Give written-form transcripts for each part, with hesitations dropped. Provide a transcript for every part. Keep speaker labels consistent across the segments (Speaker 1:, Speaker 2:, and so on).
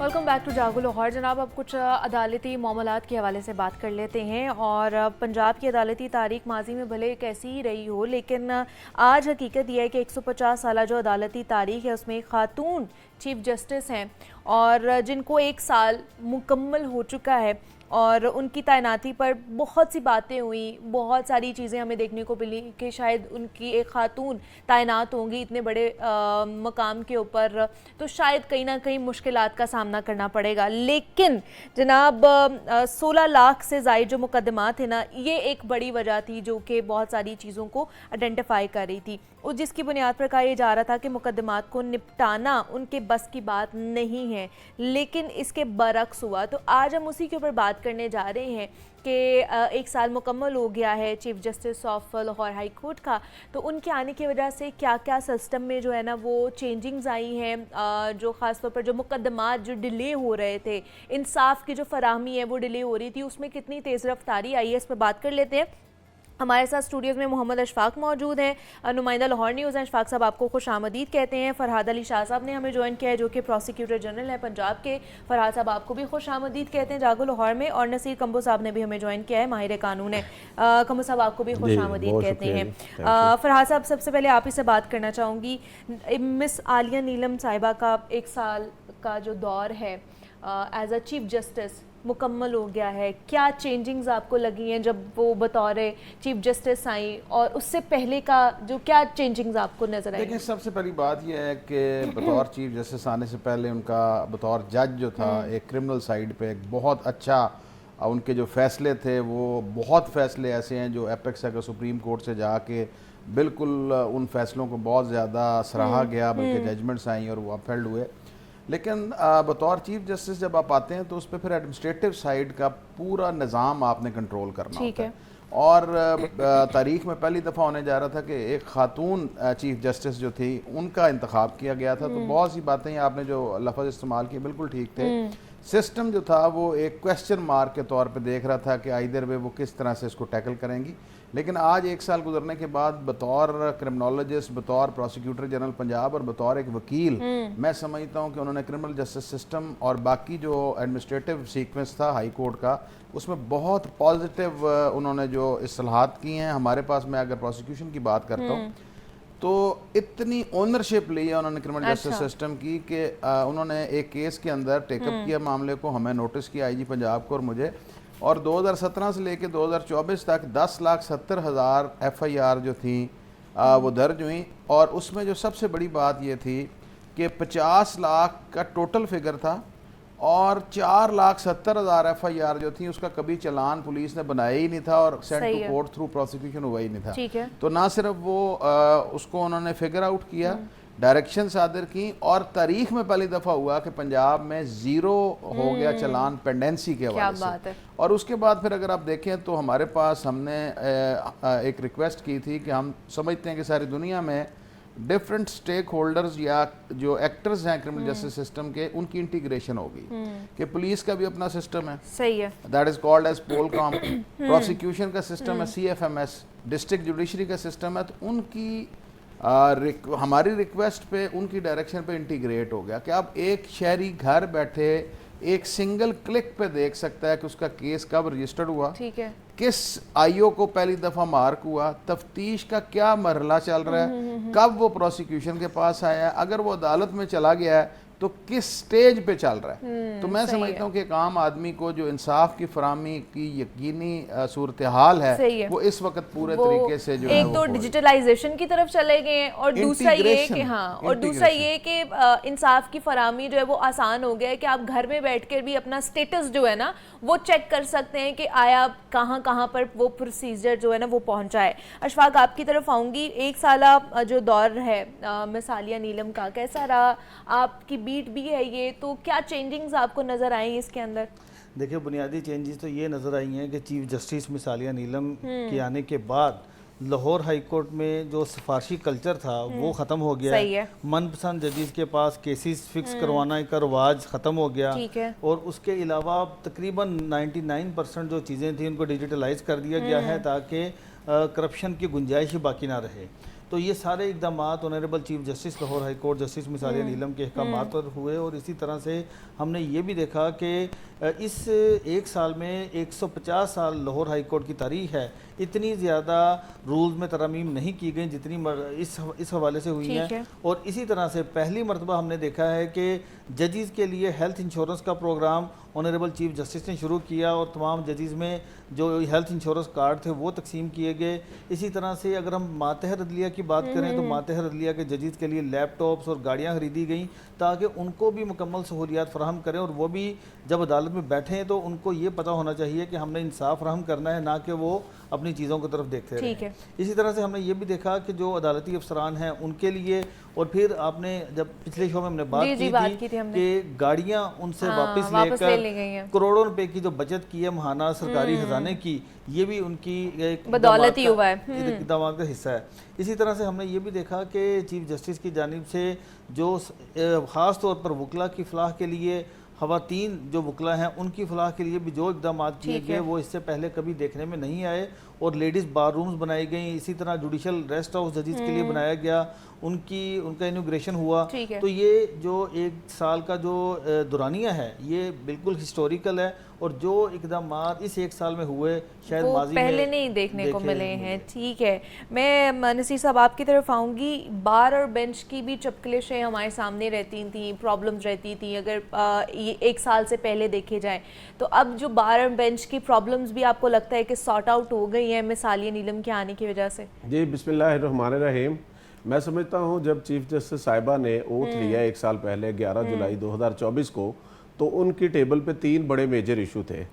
Speaker 1: Welcome back to जागो लाहौर। जनाब, अब कुछ अदालती मामलात के हवाले से बात कर लेते हैं। और पंजाब की अदालती तारीख माजी में भले कैसी ही रही हो, लेकिन आज हकीकत यह है कि 150 साल जो अदालती तारीख है उसमें एक खातून चीफ जस्टिस हैं और जिनको 1 साल मुकम्मल हो चुका है और उनकी तैनाती पर बहुत सी बातें हुई, बहुत सारी चीज़ें हमें देखने को मिली कि शायद उनकी एक खातून तैनात होंगी इतने बड़े मकाम के ऊपर, तो शायद कहीं ना कहीं मुश्किलात का सामना करना पड़ेगा। लेकिन जनाब 16 लाख से ज़ायद जो मुकदमात थे ना, ये एक बड़ी वजह थी जो कि बहुत सारी चीज़ों को आइडेंटिफाई कर रही थी और जिसकी बुनियाद पर कहा यह जा रहा था कि मुकदमात को निपटाना उनके बस की बात नहीं है, लेकिन इसके बरक्स हुआ। तो आज हम उसी के ऊपर बात करने जा रहे हैं कि 1 साल मुकम्मल हो गया है chief justice of Lahore high court का, तो उनके आने की वजह से क्या क्या सिस्टम में जो है ना वो चेंजिंग्स आई हैं, जो ख़ास तौर पर जो मुकदमात जो डिले हो रहे थे, इंसाफ की जो फराहमी है वो डिले हो रही थी, उसमें कितनी तेज़ रफ्तारी आई है, इस पर बात कर लेते हैं। हमारे साथ स्टूडियोज़ में मोहम्मद अशफाक मौजूद हैं, नुमाइंदा लाहौर न्यूज़ हैं। अशफाक साहब आपको खुश आमदीद कहते हैं। फ़रहाद अली शाह साहब ने हमें ज्वाइन किया है जो कि प्रोसिक्यूटर जनरल है पंजाब के। फ़रहाद साहब आपको भी खुश आमदीद कहते हैं जागो लाहौर में। और नसीर कंबो साहब ने भी हमें ज्वाइन किया है, माहिर कानून है। कंबो साहब आपको भी खुश आमदीद कहते हैं। फ़रहाद साहब, सबसे पहले आप ही से बात करना चाहूँगी, मिस आलिया नीलम साहिबा का 1 साल का जो दौर है एज अ चीफ जस्टिस मुकम्मल हो गया है, क्या चेंजिंग्स आपको लगी हैं जब वो बतौर चीफ जस्टिस आई, और उससे पहले का जो क्या चेंजिंग्स आपको नजर आई?
Speaker 2: देखिए, सबसे पहली बात यह है कि बतौर चीफ जस्टिस आने से पहले उनका बतौर जज जो था एक क्रिमिनल साइड पे एक बहुत अच्छा, उनके जो फैसले थे वो बहुत फैसले ऐसे हैं जो एपेक्स है सुप्रीम कोर्ट से जाके बिल्कुल उन फैसलों को बहुत ज़्यादा सराहा गया, बल्कि जजमेंट्स आई और वो अपहेल्ड हुए। लेकिन बतौर चीफ जस्टिस जब आप आते हैं तो उस पर फिर एडमिनिस्ट्रेटिव साइड का पूरा निज़ाम आपने कंट्रोल करना होता है। और तारीख में पहली दफ़ा होने जा रहा था कि एक खातून चीफ जस्टिस जो थी उनका इंतखाब किया गया था, तो बहुत सी बातें आपने जो लफ्ज़ इस्तेमाल किए बिल्कुल ठीक थे। सिस्टम जो था वो एक क्वेश्चन मार्क के तौर पे देख रहा था कि आइदर वे वो किस तरह से इसको टैकल करेंगी। लेकिन आज 1 साल गुजरने के बाद बतौर क्रिमिनोलॉजिस्ट, बतौर प्रोसिक्यूटर जनरल पंजाब और बतौर एक वकील, मैं समझता हूँ कि उन्होंने क्रिमिनल जस्टिस सिस्टम और बाकी जो एडमिनिस्ट्रेटिव सीक्वेंस था हाई कोर्ट का, उसमें बहुत पॉजिटिव उन्होंने जो इस्लाहात की हैं। हमारे पास, मैं अगर प्रोसिक्यूशन की बात करता हूँ तो इतनी ओनरशिप ली है उन्होंने क्रिमिनल जस्टिस सिस्टम की कि उन्होंने एक केस के अंदर टेकअप किया मामले को, हमें नोटिस किया आईजी पंजाब को और मुझे, और 2017 से लेकर 2024 तक 10,70,000 FIR जो थी वो दर्ज हुई। और उसमें जो सबसे बड़ी बात ये थी कि 50 लाख का टोटल फिगर था और 4,70,000 FIR जो थी उसका कभी चालान पुलिस ने बनाया ही नहीं था और send to court through prosecution हुआ ही नहीं था। तो ना सिर्फ वो उसको उन्होंने फिगर आउट किया, डायरेक्शन सादर की, और तारीख में पहली दफ़ा हुआ कि पंजाब में 0 हो गया चालान पेंडेंसी के हवाले से। और उसके बाद फिर अगर आप देखें तो हमारे पास हमने एक रिक्वेस्ट की थी कि हम समझते हैं कि सारी दुनिया में डिफरेंट स्टेक होल्डर्स या जो एक्टर्स हैं क्रिमिनल जस्टिस सिस्टम के, उनकी इंटीग्रेशन होगी कि पुलिस का भी अपना सिस्टम है, सही है, that is called as Polcom, prosecution का सिस्टम है CFMS, डिस्ट्रिक्ट जुडिशरी का सिस्टम है। तो उनकी हमारी रिक्वेस्ट पे उनकी डायरेक्शन पे इंटीग्रेट हो गया कि अब एक शहरी घर बैठे एक सिंगल क्लिक पे देख सकता है कि उसका केस कब रजिस्टर्ड हुआ, ठीक है, किस IO को पहली दफ़ा मार्क हुआ, तफ्तीश का क्या मरहला चल रहा है, कब वो प्रोसिक्यूशन के पास आया है, अगर वो अदालत में चला गया है तो किस स्टेज पे चल रहा है। तो मैं समझता हूँ कि एक आम आदमी को जो इंसाफ की फराहमी की यकीनी सूरत हाल है वो इस वक्त पूरे तरीके से जो
Speaker 1: एक तो डिजिटलाइजेशन की तरफ चले गए और दूसरा ये कि और दूसरा ये कि इंसाफ की फराहमी जो है वो आसान हो गया है कि आप घर में बैठ कर भी अपना स्टेटस जो है ना वो चेक कर सकते हैं कि आया कहाँ पर वो प्रोसीजर जो है ना वो पहुँचा है। अशफाक, आपकी तरफ आऊँगी, 1 साल जो दौर है मिस आलिया नीलम का, कैसा रहा? आपकी बीट भी है ये, तो क्या चेंजिंग्स आपको नज़र आए इसके अंदर?
Speaker 3: देखिए, बुनियादी चेंजेस तो ये नज़र आई हैं कि चीफ जस्टिस मिस आलिया नीलम के आने के बाद लाहौर हाई कोर्ट में जो सिफारशी कल्चर था वो ख़त्म हो गया है। मनपसंद जजेस के पास केसेस फिक्स करवाना का रवाज ख़त्म हो गया, और उसके अलावा तकरीबन 99% जो चीज़ें थी उनको डिजिटलाइज कर दिया गया है ताकि करप्शन की गुंजाइश ही बाकी ना रहे। تو یہ سارے اقدامات honourable chief justice Lahore high court justice مثالیہ نیلم کے احکامات پر ہوئے، اور اسی طرح سے ہم نے یہ بھی دیکھا کہ اس ایک سال میں 150 سال لاہور ہائی کورٹ کی تاریخ ہے، اتنی زیادہ رولز میں ترامیم نہیں کی گئیں جتنی اس حوالے سے ہوئی ہیں۔ اور اسی طرح سے پہلی مرتبہ ہم نے دیکھا ہے کہ ججز کے لیے ہیلتھ انشورنس کا پروگرام آنریبل چیف جسٹس نے شروع کیا، اور تمام ججز میں جو ہیلتھ انشورنس کارڈ تھے وہ تقسیم کیے گئے۔ اسی طرح سے اگر ہم ماتحت عدلیہ کی بات کریں تو ماتحت عدلیہ کے ججز کے لیے لیپ ٹاپس اور گاڑیاں خریدی گئیں تاکہ ان کو بھی مکمل سہولیات فراہم کریں، اور وہ بھی جب عدالت میں بیٹھیں تو ان کو یہ پتہ ہونا چاہیے کہ ہم نے انصاف فراہم کرنا ہے، نہ کہ وہ اپنی چیزوں کی طرف دیکھتے رہیں۔ اسی طرح سے ہم نے یہ بھی دیکھا کہ جو عدالتی افسران ہیں ان کے لیے، اور پھر آپ نے جب پچھلے شو میں ہم نے بات کی تھی کہ گاڑیاں ان سے واپس لے کر کروڑوں روپے کی جو بچت کی ہے ماہانہ سرکاری خزانے کی، یہ بھی ان کی
Speaker 1: بدولت ہی ہوا ہے،
Speaker 3: اقدامات کا حصہ ہے۔ اسی طرح سے ہم نے یہ بھی دیکھا کہ چیف جسٹس کی جانب سے جو خاص طور پر وکلا کی فلاح کے لیے، خواتین جو وکلا ہیں ان کی فلاح کے لیے بھی جو اقدامات کیے گئے وہ اس سے پہلے کبھی دیکھنے میں نہیں آئے، اور لیڈیز بار رومز بنائی گئیں، اسی طرح جوڈیشل ریسٹ ہاؤس ججز کے لیے بنایا گیا، ان کا انوگریشن ہوا۔ تو یہ جو ایک سال کا جو دورانیہ ہے یہ بالکل ہسٹوریکل ہے، اور جو اقدامات اس ایک سال میں ہوئے شاید ماضی میں
Speaker 1: پہلے نہیں دیکھنے کو ملے ہیں۔ ٹھیک ہے، میں نصیر صاحب آپ کی طرف آؤں گی۔ بار اور بینچ کی بھی چپکلشیں ہمارے سامنے رہتی تھیں، پرابلمز رہتی تھیں اگر ایک سال سے پہلے دیکھے جائیں، تو اب جو بار اور بینچ کی پرابلمز بھی آپ کو لگتا ہے کہ سارٹ آؤٹ ہو گئی ہیں مثالیہ نیلم کے آنے کی وجہ سے؟
Speaker 4: جی بسم اللہ الرحمن الرحیم۔ میں سمجھتا ہوں جب چیف جسٹس صاحبہ نے اوتھ لیا ایک سال پہلے 11 جولائی 2024 کو، تو ان کی ٹیبل پہ 3 بڑے میجر ایشو تھے،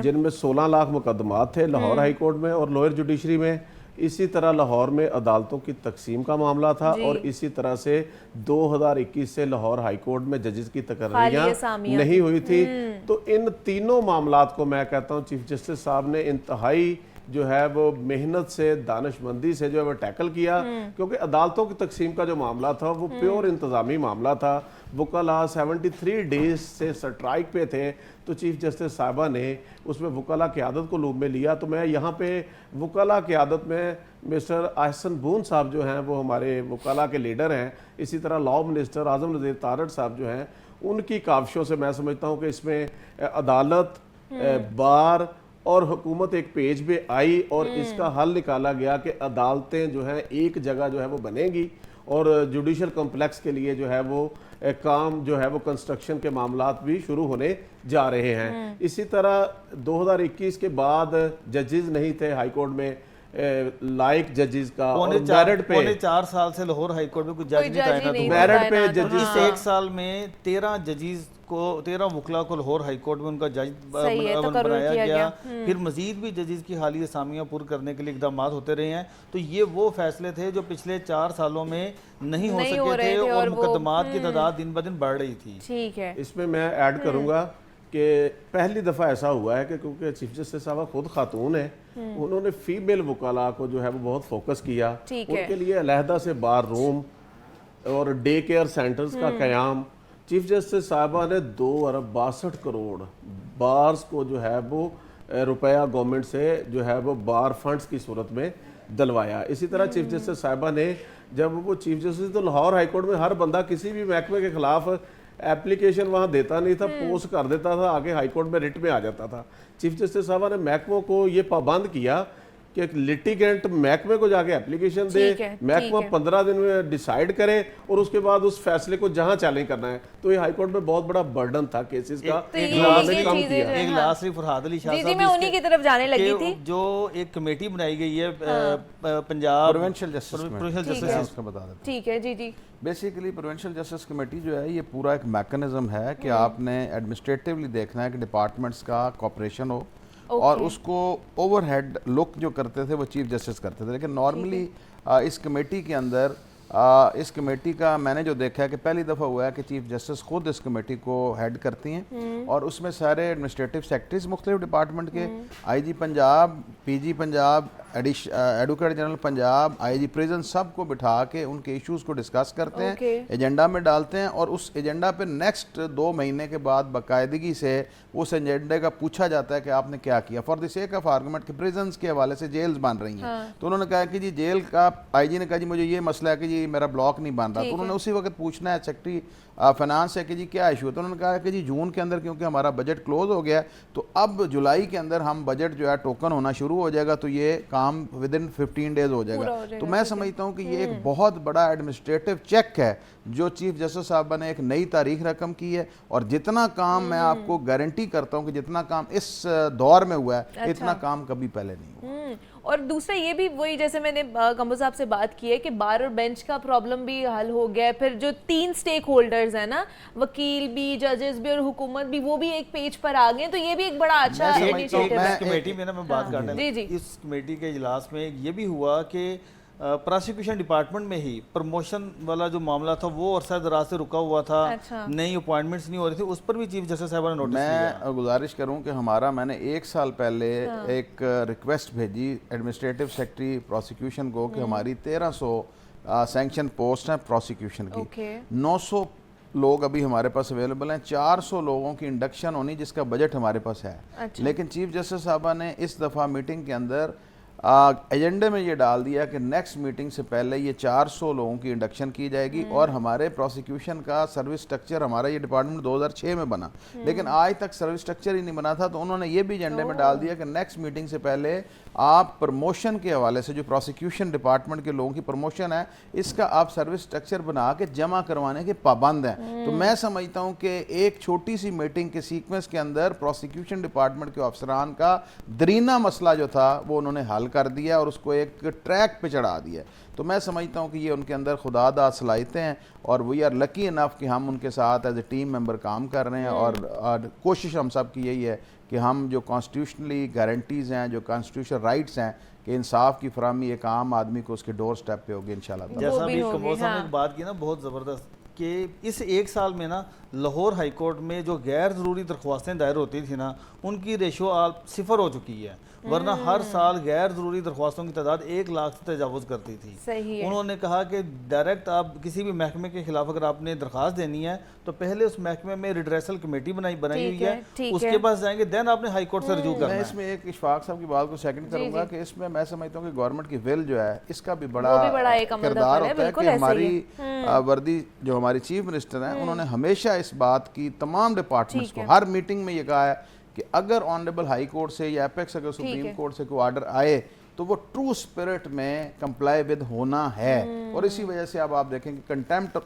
Speaker 4: جن میں 16 لاکھ مقدمات تھے لاہور ہائی کورٹ میں اور لوئر جوڈیشری میں، اسی طرح لاہور میں عدالتوں کی تقسیم کا معاملہ تھا، اور اسی طرح سے 2021 سے لاہور ہائی کورٹ میں ججز کی تقرریاں نہیں ہوئی تھی۔ تو ان تینوں معاملات کو میں کہتا ہوں چیف جسٹس صاحب نے انتہائی جو ہے وہ محنت سے، دانش مندی سے جو ہے وہ ٹیکل کیا، کیونکہ عدالتوں کی تقسیم کا جو معاملہ تھا وہ پیور انتظامی معاملہ تھا۔ وکلاء 73 ڈیز سے سٹرائک پہ تھے، تو چیف جسٹس صاحبہ نے اس میں وکلاء قیادت کو لوپ میں لیا۔ تو میں یہاں پہ وکلاء قیادت میں مسٹر احسن بون صاحب جو ہیں وہ ہمارے وکلاء کے لیڈر ہیں، اسی طرح لاء منسٹر اعظم نذیر تارڑ صاحب جو ہیں ان کی کاوشوں سے میں سمجھتا ہوں کہ اس میں عدالت، بار اور حکومت ایک پیج پہ آئی، اور اس کا حل نکالا گیا کہ عدالتیں جو ہیں ایک جگہ جو ہے وہ بنیں گی، اور جوڈیشل کمپلیکس کے لیے جو ہے وہ کام جو ہے وہ کنسٹرکشن کے معاملات بھی شروع ہونے جا رہے ہیں۔ اسی طرح 2021 کے بعد ججز نہیں تھے ہائی کورٹ میں، لائک ججز کا، اور میرٹ پہ
Speaker 3: 4 سال سے لاہور ہائی کورٹ میں کوئی جج نہیں تعینات ہوا،
Speaker 4: میرٹ پہ ججز
Speaker 3: اس ایک سال میں 13 ججز کو، 13 وکلاء کو لاہور ہائی کورٹ میں ان کا جج بنایا گیا۔ پھر مزید بھی ججز کی حالی اسامیاں پر کرنے کے لیے اقدامات ہوتے رہے ہیں۔ تو یہ وہ فیصلے تھے جو پچھلے 4 سالوں میں نہیں ہو سکے تھے، اور مقدمات کی تعداد دن بدن بڑھ رہی تھی۔
Speaker 1: ٹھیک ہے،
Speaker 4: اس میں میں ایڈ کروں گا کہ پہلی دفعہ ایسا ہوا ہے کہ کیونکہ چیف جسٹس صاحبہ خود خاتون ہیں، انہوں نے فیمیل وکلاء کو جو ہے وہ بہت فوکس کیا، ان کے لیے علیحدہ سے بار روم اور ڈے کیئر سینٹرز کا قیام۔ چیف جسٹس صاحبہ نے 2 ارب 62 کروڑ بارز کو جو ہے وہ روپیہ گورنمنٹ سے جو ہے وہ بار فنڈز کی صورت میں دلوایا۔ اسی طرح چیف جسٹس صاحبہ نے جب وہ چیف جسٹس، تو لاہور ہائی کورٹ میں ہر بندہ کسی بھی محکمے کے خلاف ایپلیکیشن وہاں دیتا نہیں تھا، پوسٹ کر دیتا تھا، آگے ہائی کورٹ میں ریٹ میں آ جاتا تھا۔ چیف جسٹس صاحبہ نے محکموں کو یہ پابند کیا کہ ایک لیٹیگنٹ محکمے کو جا کے اپلیکیشن دے، محکمہ 15 دن میں ڈیسائیڈ کرے، اور اس کے بعد اس فیصلے کو جہاں چیلنج کرنا ہے۔ تو یہ ہائی کورٹ میں بہت بڑا برڈن تھا کیسز کا،
Speaker 3: کم کیا۔ ایک لاسٹ فرحاد علی شاہ
Speaker 1: صاحب، میں انہی کی طرف جانے لگی تھی،
Speaker 3: جو ایک کمیٹی بنائی گئی ہے پنجاب
Speaker 2: پروونشل جسٹس کا بتا دیتے۔
Speaker 1: ٹھیک ہے، جی جی۔
Speaker 2: بیسیکلی پروونشل جسٹس کمیٹی جو ہے یہ پورا ایک میکنزم ہے کہ آپ نے ایڈمنسٹریٹیولی دیکھنا ہے کہ ڈپارٹمنٹس کا کوپریشن ہو، اور اس کو اوور ہیڈ لک جو کرتے تھے وہ چیف جسٹس کرتے تھے۔ لیکن نارملی اس کمیٹی کے اندر، اس کمیٹی کا میں نے جو دیکھا ہے کہ پہلی دفعہ ہوا ہے کہ چیف جسٹس خود اس کمیٹی کو ہیڈ کرتی ہیں، اور اس میں سارے ایڈمنسٹریٹو سیکرٹریز مختلف ڈپارٹمنٹ کے، I G Punjab, P G Punjab, advocate general Punjab, IG prison सब को बिठा के उनके इश्यूज़ को डिस्कस करते हैं, एजेंडा में डालते हैं और उस एजेंडा पे नेक्स्ट 2 महीने के बाद बाकायदगी से उस एजेंडे का पूछा जाता है कि आपने क्या किया। For the sake of argument कि प्रिजन्स के हवाले से जेल्स बन रही हैं, तो उन्होंने कहा कि जी जेल का, आईजी ने कहा जी मुझे ये मसला है कि जी मेरा ब्लॉक नहीं बन रहा, तो उन्होंने उसी वक्त पूछना है सेक्रेटरी फाइनेंस है कि जी क्या इशू है, तो उन्होंने कहा कि जी जून के अंदर क्योंकि हमारा बजट क्लोज हो गया तो अब जुलाई के अंदर हम बजट जो है टोकन होना शुरू हो जाएगा, तो ये काम विद इन 15 डेज हो जाएगा। तो मैं समझता हूँ कि ये एक बहुत बड़ा एडमिनिस्ट्रेटिव चेक है जो चीफ जस्टिस साहबा ने एक नई तारीख रकम की है, और जितना काम मैं आपको गारंटी करता हूँ कि जितना काम इस दौर में हुआ है इतना काम कभी पहले नहीं हुआ।
Speaker 1: और दूसरा ये भी वही, जैसे मैंने कंबो साहब से बात की है कि बार और बेंच का प्रॉब्लम भी हल हो गया है, फिर जो 3 स्टेक होल्डर्स हैं ना, वकील भी, जजेस भी और हुकूमत भी, वो भी एक पेज पर आ गए, तो ये भी एक बड़ा अच्छा इनिशिएटिव है।
Speaker 3: इस कमेटी में ना मैं बात करना, इस कमेटी के इजलास में ये भी हुआ कि प्रोसिक्यूशन डिपार्टमेंट में ही प्रमोशन वाला जो मामला था वो अरसा दराज से रुका हुआ था, नई अपॉइंटमेंट्स नहीं हो रही थी, उस पर भी चीफ जस्टिस साहब ने नोटिस दिया।
Speaker 2: मैं गुजारिश करूं कि मैंने 1 साल पहले एक रिक्वेस्ट भेजी एडमिनिस्ट्रेटिव सेक्रेटरी प्रोसिक्यूशन को कि हमारी 1300 सैंक्शन पोस्ट हैं प्रोसिक्यूशन की, 900 लोग अभी हमारे पास अवेलेबल हैं, 400 लोगों की इंडक्शन होनी जिसका बजट हमारे पास है। लेकिन चीफ जस्टिस साहबा ने इस दफ़ा मीटिंग के अंदर एजेंडे में ये डाल दिया कि नेक्स्ट मीटिंग से पहले ये 400 लोगों की इंडक्शन की जाएगी, और हमारे प्रोसिक्यूशन का सर्विस स्ट्रक्चर, हमारा ये डिपार्टमेंट 2006 में बना, लेकिन आज तक सर्विस स्ट्रक्चर ही नहीं बना था, तो उन्होंने ये भी एजेंडे में डाल दिया कि नेक्स्ट मीटिंग से पहले आप प्रमोशन के हवाले से जो प्रोसिक्यूशन डिपार्टमेंट के लोगों की प्रमोशन है इसका आप सर्विस स्ट्रक्चर बना के जमा करवाने के पाबंद हैं। तो मैं समझता हूँ कि एक छोटी सी मीटिंग के सीक्वेंस के अंदर प्रोसिक्यूशन डिपार्टमेंट के अफसरान का दरीना मसला जो था वो उन्होंने हल कर दिया और उसको एक ट्रैक पे चढ़ा दिया। तो मैं समझता हूँ कि ये उनके अंदर खुदादाद सलाहियतें हैं, और वी आर लकी इनफ कि हम उनके साथ एज ए टीम मेंबर काम कर रहे हैं, और कोशिश हम सब की यही है कि हम जो कॉन्स्टिट्यूशनली गारंटीज़ हैं, जो कॉन्स्टिट्यूशनल राइट्स हैं कि इंसाफ की फराहमी एक आम आदमी को उसके डोर स्टेप पे होगी इंशाल्लाह।
Speaker 3: जैसा भी कमोल साहब ने बात की ना बहुत ज़बरदस्त, कि इस 1 साल में ना लाहौर हाई कोर्ट में जो गैर ज़रूरी दरख्वास्तें दायर होती थी ना, उनकी रेशो आप 0 हो चुकी है, वरना हर साल गैर ज़रूरी दरख्वास्तों की तादाद 1 लाख से तजावुज़ करती थी।
Speaker 1: सही है।
Speaker 3: उन्होंने कहा कि डायरेक्ट आप किसी भी महकमे के खिलाफ अगर आपने दरख्वास्त देनी है तो पहले उस महकमे में रिड्रेसल कमेटी बनाई हुई है, उसके पास जाएंगे, देन आपने हाई कोर्ट से रजू करना है।
Speaker 2: मैं इसमें एक इशफाक साहब की बात को सेकंड करूंगा कि इसमें मैं समझता हूँ कि गवर्नमेंट की विल जो है इसका भी बड़ा किरदार होता है कि हमारी वर्दी जो हमारी चीफ मिनिस्टर हैं उन्होंने हमेशा इस बात की तमाम डिपार्टमेंट्स को हर मीटिंग में ये कहा है कि अगर ऑनरेबल हाई कोर्ट से या एपेक्स अगर सुप्रीम कोर्ट से कोई ऑर्डर आए तो वो ट्रू स्पिरिट में कंप्लाई विद होना है, और इसी वजह से अब आप देखें कि कंटेम्प्ट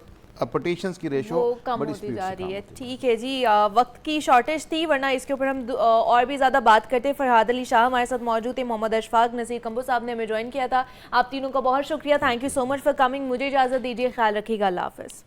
Speaker 2: पिटीशंस की रेशो
Speaker 1: कम होती जा रही है। ठीक है जी, वक्त की शॉर्टेज थी, वरना इसके ऊपर हम और भी ज़्यादा बात करते। फरहाद अली शाह हमारे साथ मौजूद थे, मोहम्मद अशफाक, नसीर कंबो साहब ने हमें ज्वाइन किया था। आप तीनों का बहुत शुक्रिया, thank you so much for coming. मुझे इजाज़त दीजिए, ख्याल रखिएगा, अल्लाह हाफ़िज़।